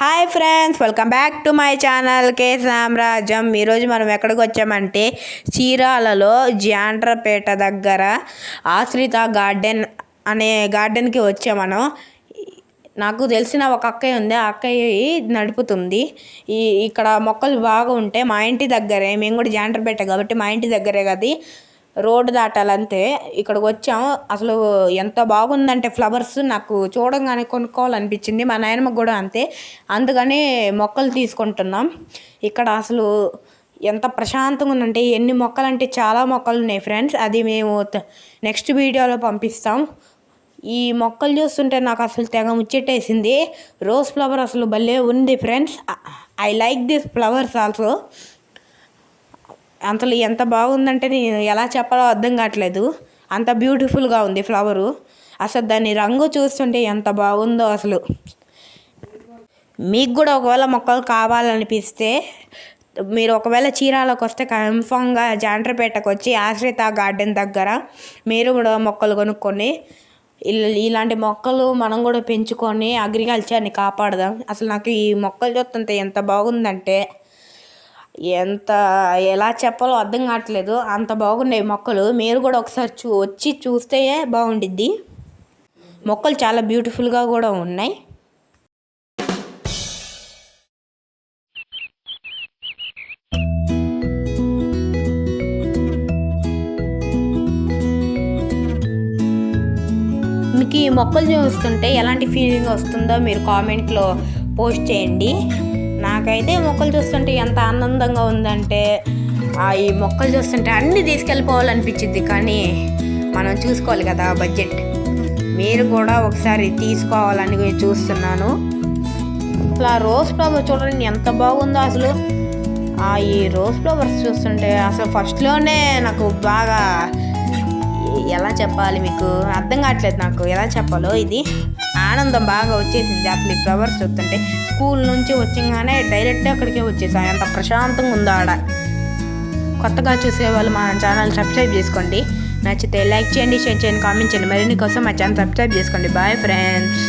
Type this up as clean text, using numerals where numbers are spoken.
Hi friends, welcome back to my channel K సామ్రాజ్యం. ఈరోజు మనం ఎక్కడికి వచ్చామంటే చీరాలలో జాండ్రపేట దగ్గర ఆశ్రిత గార్డెన్ అనే గార్డెన్కి వచ్చాం మనం. నాకు తెలిసిన ఒక అక్కయ్య ఉంది, ఆ అక్కయ్య నడుపుతుంది. ఇక్కడ మొక్కలు బాగా ఉంటాయి. మా ఇంటి దగ్గరే, మేము కూడా జాండ్రపేట కాబట్టి మా ఇంటి దగ్గరే కదా, రోడ్డు దాటాలంతే. ఇక్కడికి వచ్చాము. అసలు ఎంత బాగుందంటే ఫ్లవర్స్ నాకు చూడంగానే కొనుక్కోవాలనిపించింది. మా నాయనమ్మకు కూడా అంతే. అందుకని మొక్కలు తీసుకుంటున్నాం. ఇక్కడ అసలు ఎంత ప్రశాంతంగా ఉందంటే, ఎన్ని మొక్కలు అంటే చాలా మొక్కలు ఉన్నాయి ఫ్రెండ్స్. అది మేము నెక్స్ట్ వీడియోలో పంపిస్తాం. ఈ మొక్కలు చూస్తుంటే నాకు అసలు తెగ ముచ్చటేసింది. రోజ్ ఫ్లవర్ అసలు భలే ఉంది friends. I like this flowers also. అసలు ఎంత బాగుందంటే నేను ఎలా చెప్పాలో అర్థం కావట్లేదు. అంత బ్యూటిఫుల్గా ఉంది ఫ్లవరు. అసలు దాని రంగు చూస్తుంటే ఎంత బాగుందో అసలు. మీకు కూడా ఒకవేళ మొక్కలు కావాలనిపిస్తే మీరు ఒకవేళ చీరాలకు వస్తే కన్ఫామ్గా జాండ్రపేటకు వచ్చి ఆశ్రిత గార్డెన్ దగ్గర మీరు కూడా మొక్కలు కొనుక్కొని ఇలాంటి మొక్కలు మనం కూడా పెంచుకొని అగ్రికల్చర్ని కాపాడదాం. అసలు నాకు ఈ మొక్కలు చూస్తుంటే ఎంత బాగుందంటే ఎలా చెప్పాలో అర్థం కావట్లేదు. అంత బాగున్నాయి మొక్కలు. మీరు కూడా ఒకసారి వచ్చి చూస్తే బాగుండిద్ది. మొక్కలు చాలా బ్యూటిఫుల్గా కూడా ఉన్నాయి. మీకు ఈ మొక్కలు చూస్తుంటే ఎలాంటి ఫీలింగ్ వస్తుందో మీరు కామెంట్లో పోస్ట్ చేయండి. నాకైతే మొక్కలు చూస్తుంటే ఎంత ఆనందంగా ఉందంటే, ఈ మొక్కలు చూస్తుంటే అన్నీ తీసుకెళ్ళిపోవాలనిపించింది. కానీ మనం చూసుకోవాలి కదా బడ్జెట్. మీరు కూడా ఒకసారి తీసుకోవాలని చూస్తున్నాను. అసలు ఆ రోజ్ ఫ్లవర్ చూడండి ఎంత బాగుందో అసలు. ఈ రోజ్ ఫ్లవర్స్ చూస్తుంటే అసలు ఫస్ట్లోనే నాకు బాగా ఎలా చెప్పాలి, మీకు అర్థం కావట్లేదు నాకు ఎలా చెప్పాలో. ఇది ఆనందం బాగా వచ్చేసింది అసలు ఈ ఫ్లవర్స్ చూస్తుంటే. స్కూల్ నుంచి వచ్చగానే డైరెక్ట్గా అక్కడికే వచ్చేసా. అంత ప్రశాంతంగా ఉందో ఆడ. కొత్తగా చూసేవాళ్ళు మా ఛానల్ సబ్స్క్రైబ్ చేసుకోండి. నచ్చితే లైక్ చేయండి, షేర్ చేయండి, కామెంట్ చేయండి. మరిన్ని కోసం మా ఛానల్ సబ్స్క్రైబ్ చేసుకోండి. Bye friends.